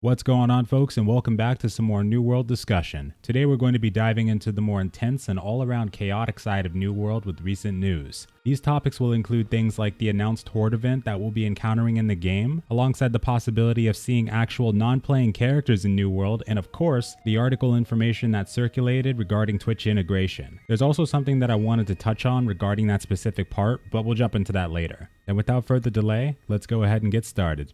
What's going on, folks, and welcome back to some more New World discussion. Today we're going to be diving into the more intense and all-around chaotic side of New World with recent news. These topics will include things like the announced Horde event that we'll be encountering in the game, alongside the possibility of seeing actual non-playing characters in New World, and of course, the article information that circulated regarding Twitch integration. There's also something that I wanted to touch on regarding that specific part, but we'll jump into that later. And without further delay, let's go ahead and get started.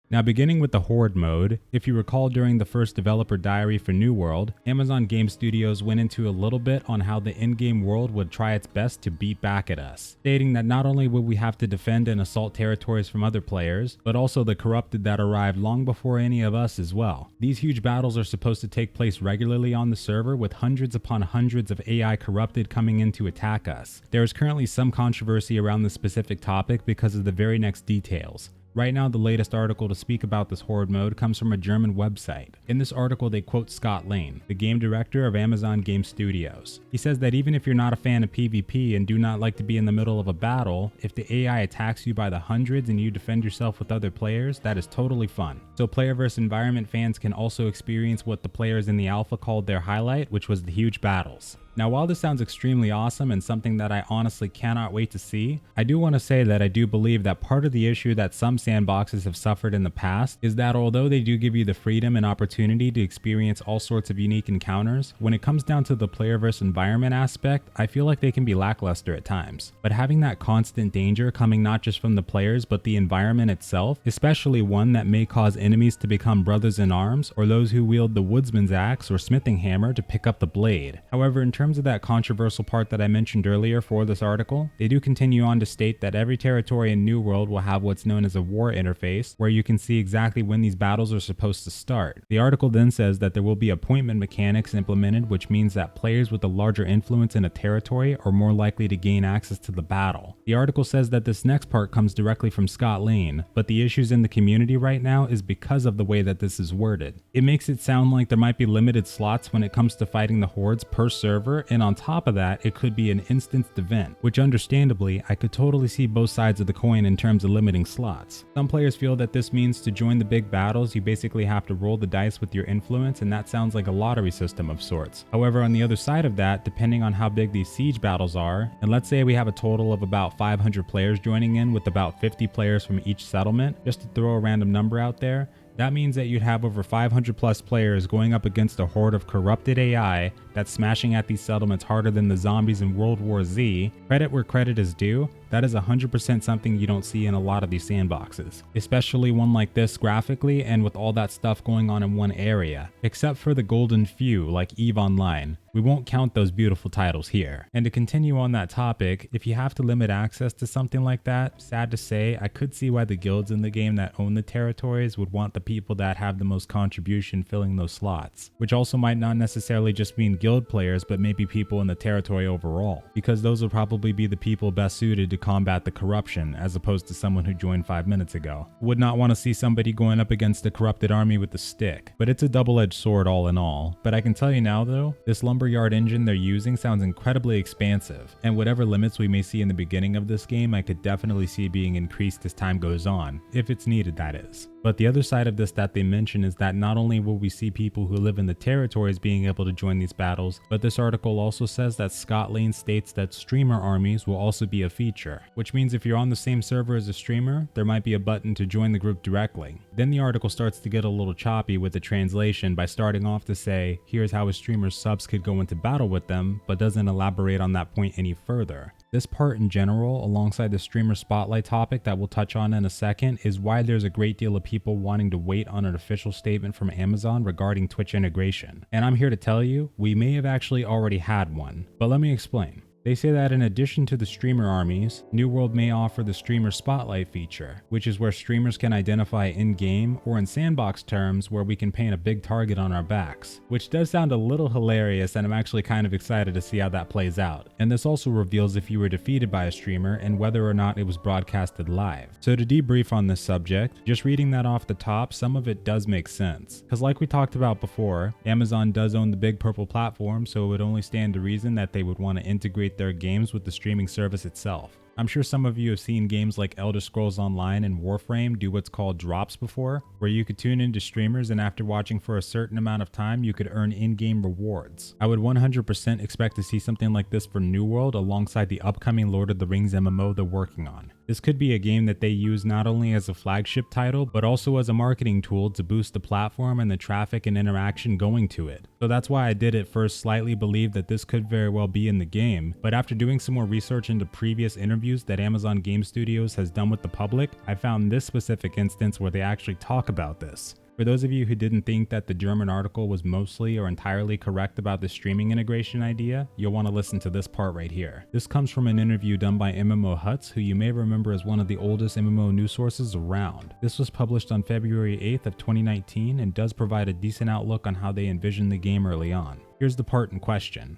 Now, beginning with the Horde mode, if you recall during the first developer diary for New World, Amazon Game Studios went into a little bit on how the in-game world would try its best to beat back at us, stating that not only would we have to defend and assault territories from other players, but also the corrupted that arrived long before any of us as well. These huge battles are supposed to take place regularly on the server, with hundreds upon hundreds of AI corrupted coming in to attack us. There is currently some controversy around this specific topic because of the very next details. Right now, the latest article to speak about this Horde mode comes from a German website. In this article, they quote Scott Lane, the game director of Amazon Game Studios. He says that even if you're not a fan of PvP and do not like to be in the middle of a battle, if the AI attacks you by the hundreds and you defend yourself with other players, that is totally fun. So player versus environment fans can also experience what the players in the alpha called their highlight, which was the huge battles. Now, while this sounds extremely awesome and something that I honestly cannot wait to see, I do want to say that I do believe that part of the issue that some sandboxes have suffered in the past is that although they do give you the freedom and opportunity to experience all sorts of unique encounters, when it comes down to the player versus environment aspect, I feel like they can be lackluster at times. But having that constant danger coming not just from the players but the environment itself, especially one that may cause enemies to become brothers in arms, or those who wield the woodsman's axe or smithing hammer to pick up the blade. However, in terms of that controversial part that I mentioned earlier for this article, they do continue on to state that every territory in New World will have what's known as a war interface, where you can see exactly when these battles are supposed to start. The article then says that there will be appointment mechanics implemented, which means that players with a larger influence in a territory are more likely to gain access to the battle. The article says that this next part comes directly from Scott Lane, but the issues in the community right now is because of the way that this is worded. It makes it sound like there might be limited slots when it comes to fighting the hordes per server, and on top of that, it could be an instanced event, which understandably, I could totally see both sides of the coin in terms of limiting slots. Some players feel that this means to join the big battles, you basically have to roll the dice with your influence, and that sounds like a lottery system of sorts. However, on the other side of that, depending on how big these siege battles are, and let's say we have a total of about 500 players joining in with about 50 players from each settlement, just to throw a random number out there, that means that you'd have over 500 plus players going up against a horde of corrupted AI that's smashing at these settlements harder than the zombies in World War Z. Credit where credit is due, that is 100% something you don't see in a lot of these sandboxes, especially one like this graphically and with all that stuff going on in one area, except for the golden few like EVE Online. We won't count those beautiful titles here. And to continue on that topic, if you have to limit access to something like that, sad to say, I could see why the guilds in the game that own the territories would want the people that have the most contribution filling those slots, which also might not necessarily just mean guild players, but maybe people in the territory overall, because those will probably be the people best suited to combat the corruption, as opposed to someone who joined 5 minutes ago. Would not want to see somebody going up against a corrupted army with a stick, but it's a double-edged sword all in all. But I can tell you now though, this lumberyard engine they're using sounds incredibly expansive, and whatever limits we may see in the beginning of this game, I could definitely see being increased as time goes on, if it's needed, that is. But the other side of this that they mention is that not only will we see people who live in the territories being able to join these battles, but this article also says that Scott Lane states that streamer armies will also be a feature, which means if you're on the same server as a streamer, there might be a button to join the group directly. Then the article starts to get a little choppy with the translation by starting off to say, here's how a streamer's subs could go into battle with them, but doesn't elaborate on that point any further. This part in general, alongside the streamer spotlight topic that we'll touch on in a second, is why there's a great deal of people wanting to wait on an official statement from Amazon regarding Twitch integration. And I'm here to tell you, we may have actually already had one, but let me explain. They say that in addition to the streamer armies, New World may offer the streamer spotlight feature, which is where streamers can identify in-game or in sandbox terms where we can paint a big target on our backs, which does sound a little hilarious, and I'm actually kind of excited to see how that plays out. And this also reveals if you were defeated by a streamer and whether or not it was broadcasted live. So to debrief on this subject, just reading that off the top, some of it does make sense. Because like we talked about before, Amazon does own the big purple platform, so it would only stand to reason that they would want to integrate their games with the streaming service itself. I'm sure some of you have seen games like Elder Scrolls Online and Warframe do what's called drops before, where you could tune into streamers and after watching for a certain amount of time, you could earn in-game rewards. I would 100% expect to see something like this for New World alongside the upcoming Lord of the Rings MMO they're working on. This could be a game that they use not only as a flagship title, but also as a marketing tool to boost the platform and the traffic and interaction going to it. So that's why I did at first slightly believe that this could very well be in the game, but after doing some more research into previous interviews that Amazon Game Studios has done with the public, I found this specific instance where they actually talk about this. For those of you who didn't think that the German article was mostly or entirely correct about the streaming integration idea, you'll want to listen to this part right here. This comes from an interview done by MMO Huts, who you may remember as one of the oldest MMO news sources around. This was published on February 8th of 2019 and does provide a decent outlook on how they envisioned the game early on. Here's the part in question.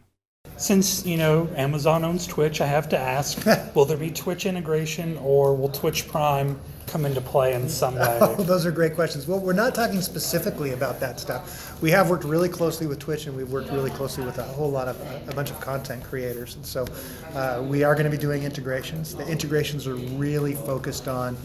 Since, Amazon owns Twitch, I have to ask, will there be Twitch integration or will Twitch Prime come into play in some way? Oh, those are great questions. Well, we're not talking specifically about that stuff. We have worked really closely with Twitch, and we've worked really closely with a bunch of content creators. And so we are going to be doing integrations. The integrations are really focused on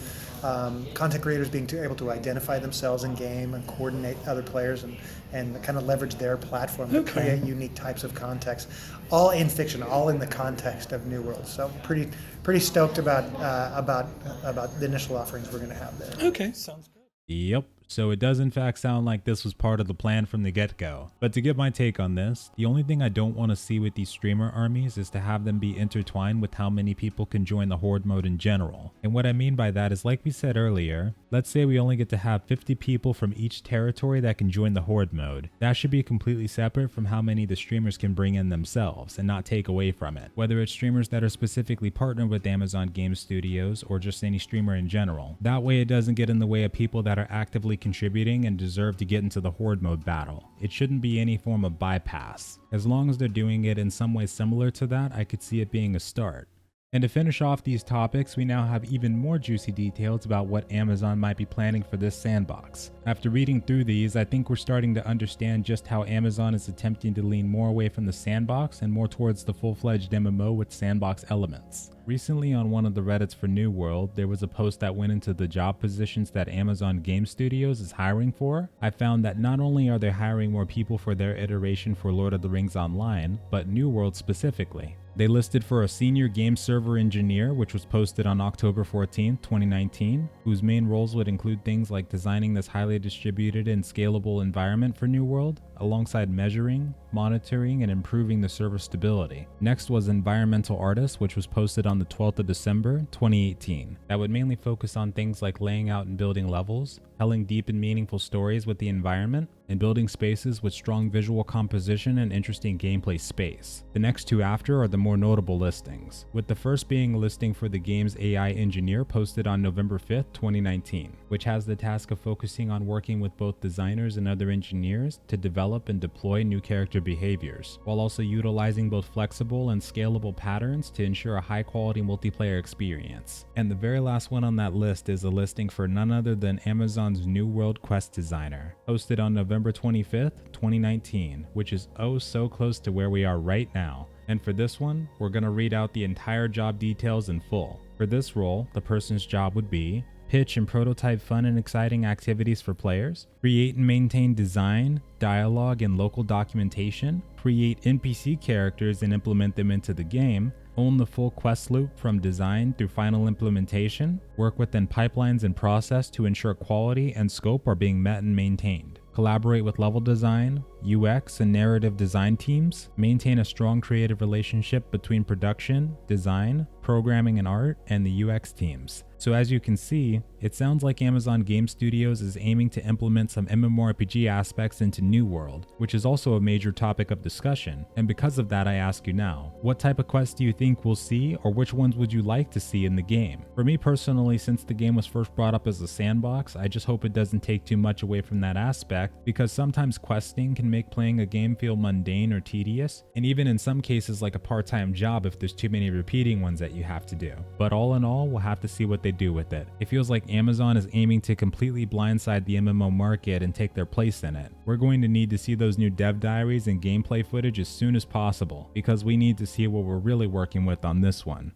content creators being able to identify themselves in game and coordinate other players and kind of leverage their platform to create unique types of context, all in fiction, all in the context of New World. So pretty stoked about the initial offerings we're going to have there. Okay, sounds good. Yep. So it does in fact sound like this was part of the plan from the get-go. But to get my take on this, the only thing I don't want to see with these streamer armies is to have them be intertwined with how many people can join the Horde mode in general. And what I mean by that is, like we said earlier, let's say we only get to have 50 people from each territory that can join the Horde mode. That should be completely separate from how many the streamers can bring in themselves and not take away from it. Whether it's streamers that are specifically partnered with Amazon Game Studios or just any streamer in general. That way it doesn't get in the way of people that are actively contributing and deserve to get into the Horde mode battle. It shouldn't be any form of bypass. As long as they're doing it in some way similar to that, I could see it being a start. And to finish off these topics, we now have even more juicy details about what Amazon might be planning for this sandbox. After reading through these, I think we're starting to understand just how Amazon is attempting to lean more away from the sandbox and more towards the full-fledged MMO with sandbox elements. Recently on one of the Reddits for New World, there was a post that went into the job positions that Amazon Game Studios is hiring for. I found that not only are they hiring more people for their iteration for Lord of the Rings Online, but New World specifically. They listed for a senior game server engineer, which was posted on October 14, 2019, whose main roles would include things like designing this highly distributed and scalable environment for New World, alongside measuring, monitoring, and improving the server stability. Next was environmental artist, which was posted on the 12th of December, 2018. That would mainly focus on things like laying out and building levels, telling deep and meaningful stories with the environment, and building spaces with strong visual composition and interesting gameplay space. The next two after are the more notable listings, with the first being a listing for the game's AI engineer posted on November 5th, 2019, which has the task of focusing on working with both designers and other engineers to develop and deploy new character behaviors, while also utilizing both flexible and scalable patterns to ensure a high-quality multiplayer experience. And the very last one on that list is a listing for none other than Amazon's New World quest designer, posted on November 25th, 2019, which is oh so close to where we are right now. And for this one, we're going to read out the entire job details in full. For this role, the person's job would be pitch and prototype fun and exciting activities for players, create and maintain design, dialogue, and local documentation, create NPC characters and implement them into the game, own the full quest loop from design through final implementation, work within pipelines and process to ensure quality and scope are being met and maintained, collaborate with level design, UX, and narrative design teams, maintain a strong creative relationship between production, design, programming and art, and the UX teams. So as you can see, it sounds like Amazon Game Studios is aiming to implement some MMORPG aspects into New World, which is also a major topic of discussion. And because of that, I ask you now, what type of quests do you think we'll see, or which ones would you like to see in the game? For me personally, since the game was first brought up as a sandbox, I just hope it doesn't take too much away from that aspect, because sometimes questing can make playing a game feel mundane or tedious, and even in some cases like a part-time job if there's too many repeating ones that you have to do. But all in all, we'll have to see what they do with it. It feels like Amazon is aiming to completely blindside the MMO market and take their place in it. We're going to need to see those new dev diaries and gameplay footage as soon as possible, because we need to see what we're really working with on this one.